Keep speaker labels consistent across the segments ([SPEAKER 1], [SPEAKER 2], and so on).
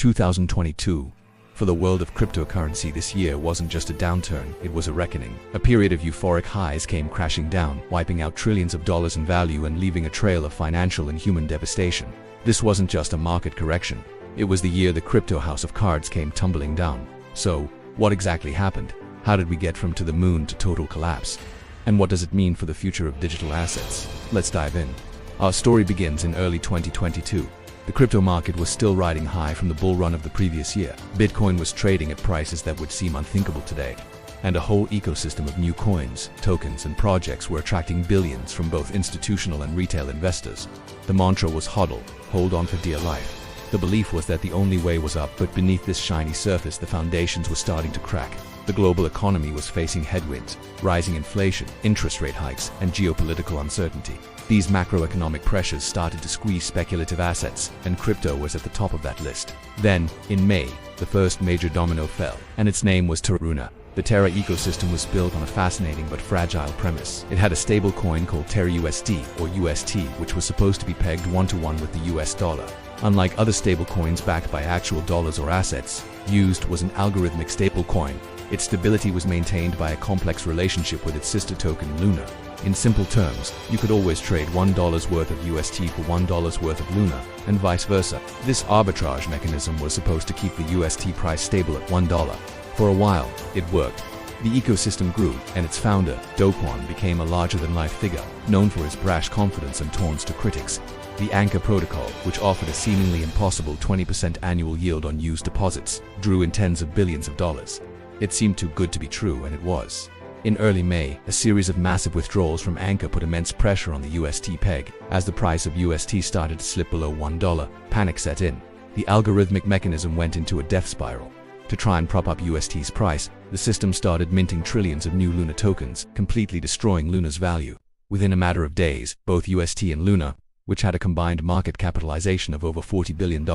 [SPEAKER 1] 2022. For the world of cryptocurrency, this year wasn't just a downturn, it was a reckoning. A period of euphoric highs came crashing down, wiping out trillions of dollars in value and leaving a trail of financial and human devastation. This wasn't just a market correction. It was the year the crypto house of cards came tumbling down. So, what exactly happened? How did we get from to the moon to total collapse? And what does it mean for the future of digital assets? Let's dive in. Our story begins in early 2022. The crypto market was still riding high from the bull run of the previous year. Bitcoin was trading at prices that would seem unthinkable today. And a whole ecosystem of new coins, tokens, and projects were attracting billions from both institutional and retail investors. The mantra was HODL, hold on for dear life. The belief was that the only way was up, but beneath this shiny surface the foundations were starting to crack. The global economy was facing headwinds, rising inflation, interest rate hikes, and geopolitical uncertainty. These macroeconomic pressures started to squeeze speculative assets, and crypto was at the top of that list. Then, in May, the first major domino fell, and its name was Terra Luna. The Terra ecosystem was built on a fascinating but fragile premise. It had a stable coin called Terra USD, or UST, which was supposed to be pegged one-to-one with the US dollar. Unlike other stablecoins backed by actual dollars or assets, used was an algorithmic stablecoin. Its stability was maintained by a complex relationship with its sister token, Luna. In simple terms, you could always trade $1 worth of UST for $1 worth of Luna, and vice versa. This arbitrage mechanism was supposed to keep the UST price stable at $1. For a while, it worked. The ecosystem grew, and its founder, Do Kwon, became a larger-than-life figure, known for his brash confidence and taunts to critics. The Anchor protocol, which offered a seemingly impossible 20% annual yield on used deposits, drew in tens of billions of dollars. It seemed too good to be true, and it was. In early May, a series of massive withdrawals from Anchor put immense pressure on the UST peg. As the price of UST started to slip below $1, panic set in. The algorithmic mechanism went into a death spiral. To try and prop up UST's price, the system started minting trillions of new Luna tokens, completely destroying Luna's value. Within a matter of days, both UST and Luna, which had a combined market capitalization of over $40 billion,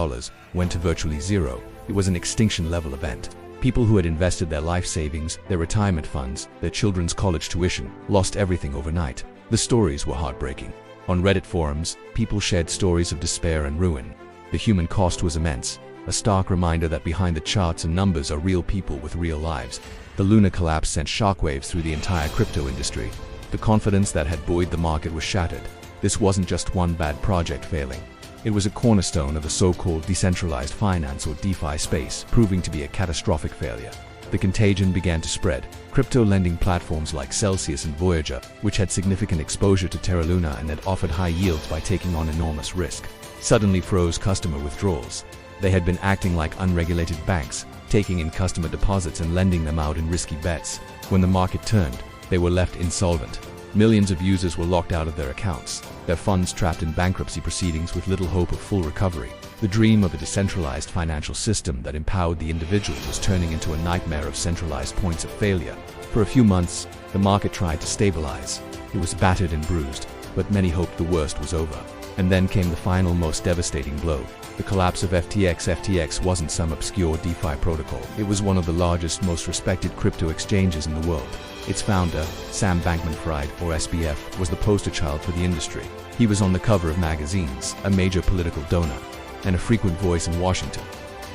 [SPEAKER 1] went to virtually zero. It was an extinction-level event. People who had invested their life savings, their retirement funds, their children's college tuition, lost everything overnight. The stories were heartbreaking. On Reddit forums, people shared stories of despair and ruin. The human cost was immense, a stark reminder that behind the charts and numbers are real people with real lives. The Luna collapse sent shockwaves through the entire crypto industry. The confidence that had buoyed the market was shattered. This wasn't just one bad project failing. It was a cornerstone of the so-called decentralized finance or DeFi space, proving to be a catastrophic failure. The contagion began to spread. Crypto lending platforms like Celsius and Voyager, which had significant exposure to Terra Luna and had offered high yields by taking on enormous risk, suddenly froze customer withdrawals. They had been acting like unregulated banks, taking in customer deposits and lending them out in risky bets. When the market turned, they were left insolvent. Millions of users were locked out of their accounts, their funds trapped in bankruptcy proceedings with little hope of full recovery. The dream of a decentralized financial system that empowered the individual was turning into a nightmare of centralized points of failure. For a few months, the market tried to stabilize. It was battered and bruised, but many hoped the worst was over. And then came the final, most devastating blow. The collapse of FTX. FTX wasn't some obscure DeFi protocol. It was one of the largest, most respected crypto exchanges in the world. Its founder, Sam Bankman-Fried, or SBF, was the poster child for the industry. He was on the cover of magazines, a major political donor, and a frequent voice in Washington,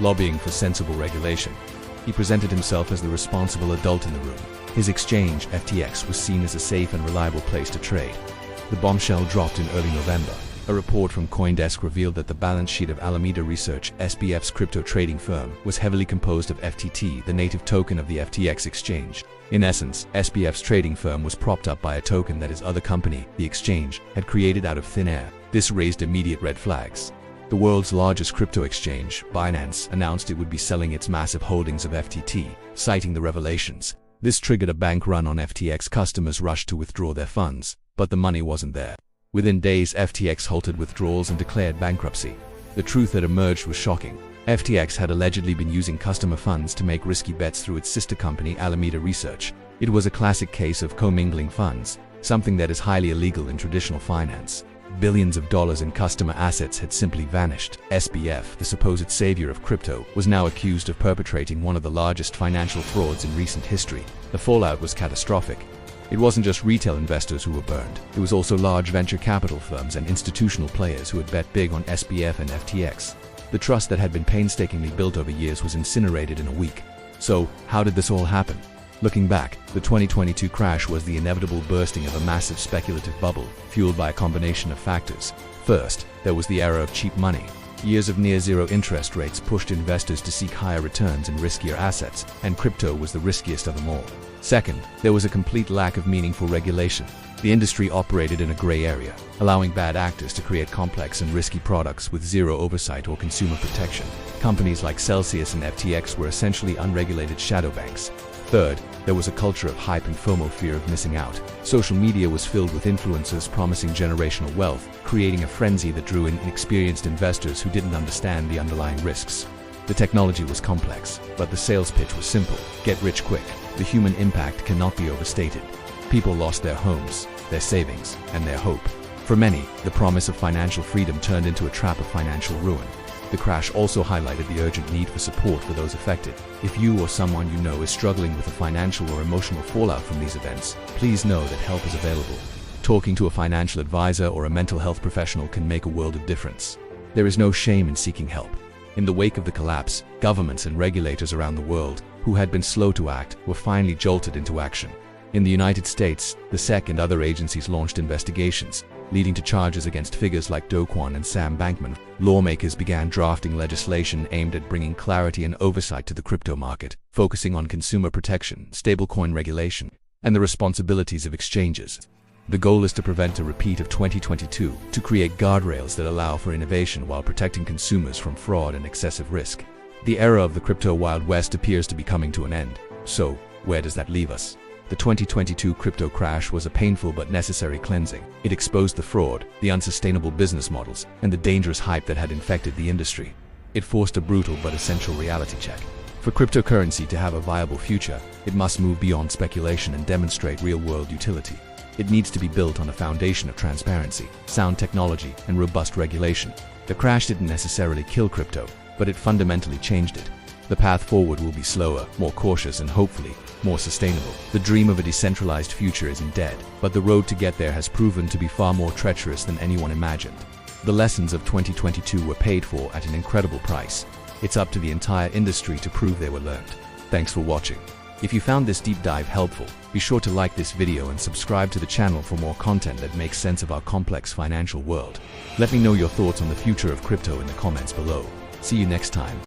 [SPEAKER 1] lobbying for sensible regulation. He presented himself as the responsible adult in the room. His exchange, FTX, was seen as a safe and reliable place to trade. The bombshell dropped in early November. A report from CoinDesk revealed that the balance sheet of Alameda Research, SBF's crypto trading firm, was heavily composed of FTT, the native token of the FTX exchange. In essence, SBF's trading firm was propped up by a token that his other company, the exchange, had created out of thin air. This raised immediate red flags. The world's largest crypto exchange, Binance, announced it would be selling its massive holdings of FTT, citing the revelations. This triggered a bank run on FTX. Customers rushed to withdraw their funds, but the money wasn't there. Within days, FTX halted withdrawals and declared bankruptcy. The truth that emerged was shocking. FTX had allegedly been using customer funds to make risky bets through its sister company, Alameda Research. It was a classic case of commingling funds, something that is highly illegal in traditional finance. Billions of dollars in customer assets had simply vanished. SBF, the supposed savior of crypto, was now accused of perpetrating one of the largest financial frauds in recent history. The fallout was catastrophic. It wasn't just retail investors who were burned. It was also large venture capital firms and institutional players who had bet big on SBF and FTX. The trust that had been painstakingly built over years was incinerated in a week. So, how did this all happen? Looking back, the 2022 crash was the inevitable bursting of a massive speculative bubble, fueled by a combination of factors. First, there was the era of cheap money. Years of near-zero interest rates pushed investors to seek higher returns in riskier assets, and crypto was the riskiest of them all. Second, there was a complete lack of meaningful regulation. The industry operated in a gray area, allowing bad actors to create complex and risky products with zero oversight or consumer protection. Companies like Celsius and FTX were essentially unregulated shadow banks. Third, there was a culture of hype and FOMO, fear of missing out. Social media was filled with influencers promising generational wealth, creating a frenzy that drew in inexperienced investors who didn't understand the underlying risks. The technology was complex, but the sales pitch was simple: get rich quick. The human impact cannot be overstated. People lost their homes, their savings, and their hope. For many, the promise of financial freedom turned into a trap of financial ruin. The crash also highlighted the urgent need for support for those affected. If you or someone you know is struggling with a financial or emotional fallout from these events, please know that help is available. Talking to a financial advisor or a mental health professional can make a world of difference. There is no shame in seeking help. In the wake of the collapse, governments and regulators around the world, who had been slow to act, were finally jolted into action. In the United States, the SEC and other agencies launched investigations, leading to charges against figures like Do Kwon and Sam Bankman. Lawmakers began drafting legislation aimed at bringing clarity and oversight to the crypto market, focusing on consumer protection, stablecoin regulation, and the responsibilities of exchanges. The goal is to prevent a repeat of 2022, to create guardrails that allow for innovation while protecting consumers from fraud and excessive risk. The era of the crypto Wild West appears to be coming to an end. So, where does that leave us? The 2022 crypto crash was a painful but necessary cleansing. It exposed the fraud, the unsustainable business models, and the dangerous hype that had infected the industry. It forced a brutal but essential reality check. For cryptocurrency to have a viable future, it must move beyond speculation and demonstrate real-world utility. It needs to be built on a foundation of transparency, sound technology, and robust regulation. The crash didn't necessarily kill crypto, but it fundamentally changed it. The path forward will be slower, more cautious, and hopefully, more sustainable. The dream of a decentralized future isn't dead, but the road to get there has proven to be far more treacherous than anyone imagined. The lessons of 2022 were paid for at an incredible price. It's up to the entire industry to prove they were learned. Thanks for watching. If you found this deep dive helpful, be sure to like this video and subscribe to the channel for more content that makes sense of our complex financial world. Let me know your thoughts on the future of crypto in the comments below. See you next time.